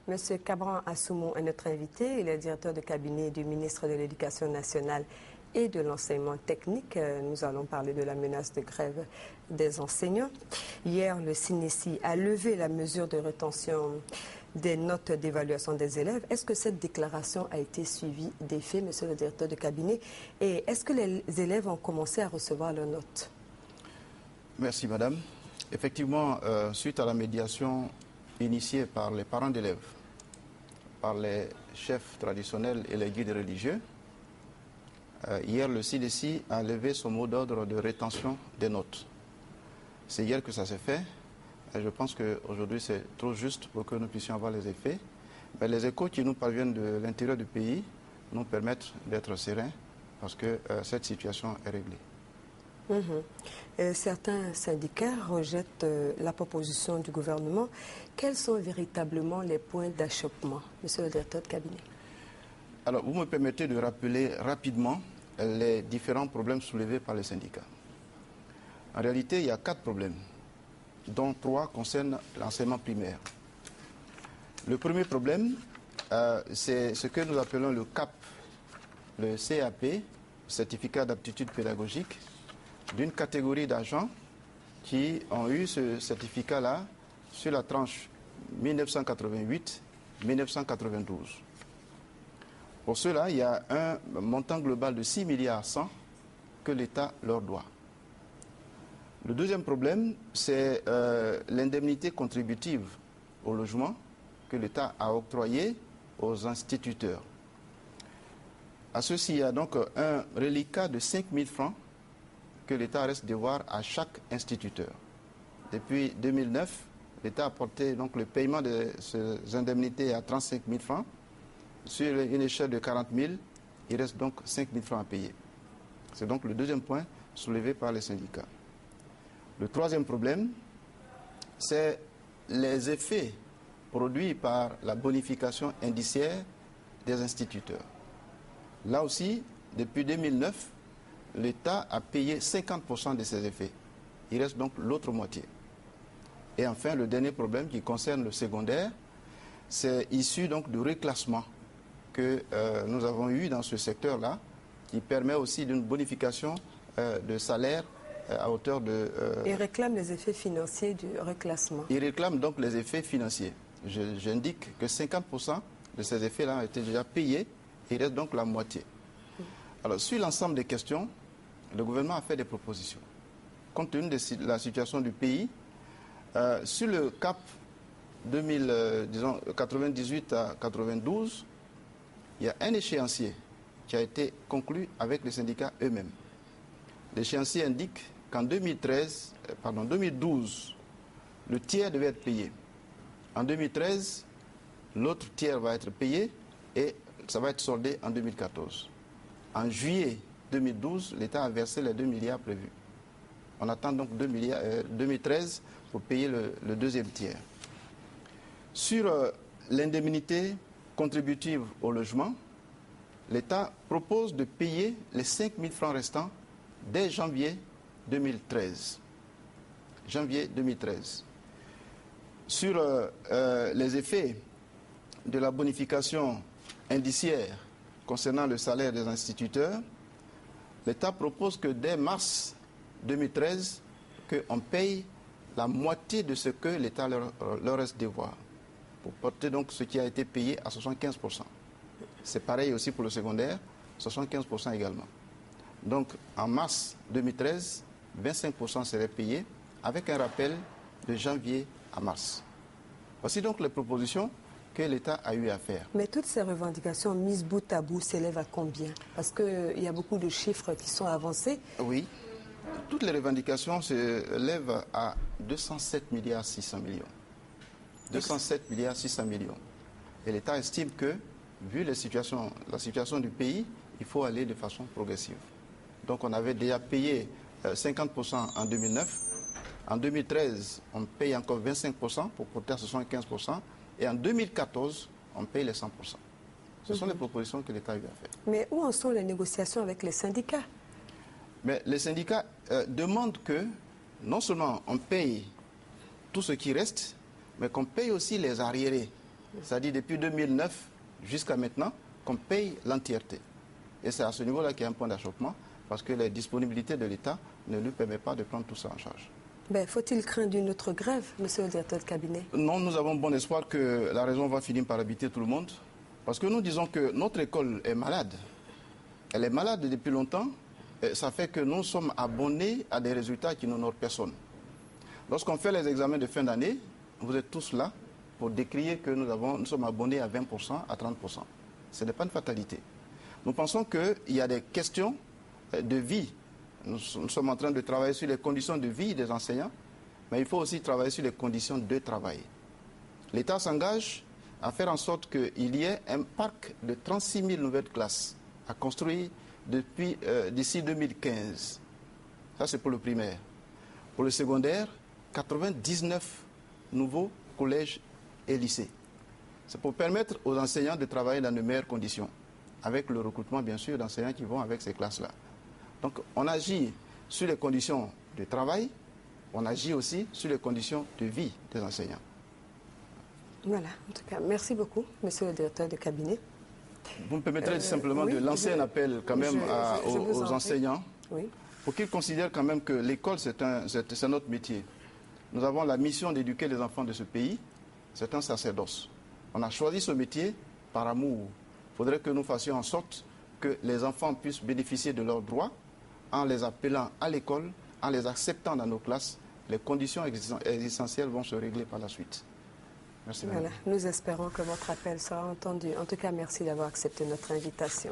Monsieur Cabran Assoumou est notre invité. Il est directeur de cabinet du ministre de l'Éducation nationale et de l'enseignement technique. Nous allons parler de la menace de grève des enseignants. Hier, le CNESI a levé la mesure de rétention des notes d'évaluation des élèves. Est-ce que cette déclaration a été suivie des faits, monsieur le directeur de cabinet? Et est-ce que les élèves ont commencé à recevoir leurs notes? Merci, madame. Effectivement, suite à la médiation initiée par les parents d'élèves, par les chefs traditionnels et les guides religieux, hier, le CNESI a levé son mot d'ordre de rétention des notes. C'est hier que ça s'est fait. Et je pense qu'aujourd'hui, c'est trop juste pour que nous puissions avoir les effets. Mais les échos qui nous parviennent de l'intérieur du pays nous permettent d'être sereins parce que cette situation est réglée. Certains syndicats rejettent la proposition du gouvernement. Quels sont véritablement les points d'achoppement, monsieur le directeur de cabinet? Alors, vous me permettez de rappeler rapidement les différents problèmes soulevés par les syndicats. En réalité, il y a 4 problèmes, dont 3 concernent l'enseignement primaire. Le premier problème, c'est ce que nous appelons le CAP, le CAP, certificat d'aptitude pédagogique, d'une catégorie d'agents qui ont eu ce certificat-là sur la tranche 1988-1992. Pour cela, il y a un montant global de 6,1 milliards que l'État leur doit. Le deuxième problème, c'est l'indemnité contributive au logement que l'État a octroyée aux instituteurs. À ceci, il y a donc un reliquat de 5 000 francs que l'État reste devoir à chaque instituteur. Depuis 2009, l'État a porté donc le paiement de ces indemnités à 35 000 francs. Sur une échelle de 40 000, il reste donc 5 000 francs à payer. C'est donc le deuxième point soulevé par les syndicats. Le troisième problème, c'est les effets produits par la bonification indiciaire des instituteurs. Là aussi, depuis 2009, l'État a payé 50% de ces effets. Il reste donc l'autre moitié. Et enfin, le dernier problème qui concerne le secondaire, c'est issu donc du reclassement que nous avons eu dans ce secteur-là, qui permet aussi d'une bonification de salaire à hauteur de... Il réclame les effets financiers du reclassement. Il réclame donc les effets financiers. J'indique que 50% de ces effets-là ont été déjà payés, il reste donc la moitié. Alors, sur l'ensemble des questions, le gouvernement a fait des propositions. Compte tenu de la situation du pays, sur le CAP 98 à 92, il y a un échéancier qui a été conclu avec les syndicats eux-mêmes. L'échéancier indique qu'en 2012, le tiers devait être payé. En 2013, l'autre tiers va être payé et ça va être soldé en 2014. En juillet 2012, l'État a versé les 2 milliards prévus. On attend donc 2013 pour payer le deuxième tiers. Sur l'indemnité contributive au logement, l'État propose de payer les 5 000 francs restants dès janvier 2013. Janvier 2013. Sur les effets de la bonification indiciaire concernant le salaire des instituteurs, l'État propose que dès mars 2013, qu'on paye la moitié de ce que l'État leur reste devoir, pour porter donc ce qui a été payé à 75%. C'est pareil aussi pour le secondaire, 75% également. Donc en mars 2013, 25% seraient payés avec un rappel de janvier à mars. Voici donc les propositions que l'État a eu à faire. Mais toutes ces revendications mises bout à bout s'élèvent à combien? Parce qu'il y a beaucoup de chiffres qui sont avancés. Oui, toutes les revendications s'élèvent à 207 milliards 600 millions. 207 milliards 600 millions. Et l'État estime que, vu la situation du pays, il faut aller de façon progressive. Donc on avait déjà payé 50% en 2009. En 2013, on paye encore 25% pour porter à 75%. Et en 2014, on paye les 100%. Ce sont les propositions que l'État a eu à faire. Mais où en sont les négociations avec les syndicats? Mais les syndicats demandent que non seulement on paye tout ce qui reste, mais qu'on paye aussi les arriérés. C'est-à-dire depuis 2009 jusqu'à maintenant qu'on paye l'entièreté. Et c'est à ce niveau-là qu'il y a un point d'achoppement, parce que les disponibilités de l'État ne lui permettent pas de prendre tout ça en charge. Ben, faut-il craindre une autre grève, monsieur le directeur de cabinet? Non, nous avons bon espoir que la raison va finir par habiter tout le monde, parce que nous disons que notre école est malade. Elle est malade depuis longtemps, et ça fait que nous sommes abonnés à des résultats qui n'honorent personne. Lorsqu'on fait les examens de fin d'année, vous êtes tous là pour décrier que nous sommes abonnés à 20%, à 30%. Ce n'est pas une fatalité. Nous pensons qu'il y a des questions de vie. Nous sommes en train de travailler sur les conditions de vie des enseignants, mais il faut aussi travailler sur les conditions de travail. L'État s'engage à faire en sorte qu'il y ait un parc de 36 000 nouvelles classes à construire d'ici 2015. Ça, c'est pour le primaire. Pour le secondaire, 99 nouveaux collèges et lycées. C'est pour permettre aux enseignants de travailler dans de meilleures conditions, avec le recrutement, bien sûr, d'enseignants qui vont avec ces classes-là. Donc, on agit sur les conditions de travail, on agit aussi sur les conditions de vie des enseignants. Voilà, en tout cas, merci beaucoup, monsieur le directeur de cabinet. Vous me permettrez simplement oui, de lancer un appel quand même aux enseignants, oui, pour qu'ils considèrent quand même que l'école, c'est notre métier. Nous avons la mission d'éduquer les enfants de ce pays, c'est un sacerdoce. On a choisi ce métier par amour. Il faudrait que nous fassions en sorte que les enfants puissent bénéficier de leurs droits en les appelant à l'école, en les acceptant dans nos classes. Les conditions existentielles vont se régler par la suite. Merci. Voilà, nous espérons que votre appel sera entendu. En tout cas, merci d'avoir accepté notre invitation.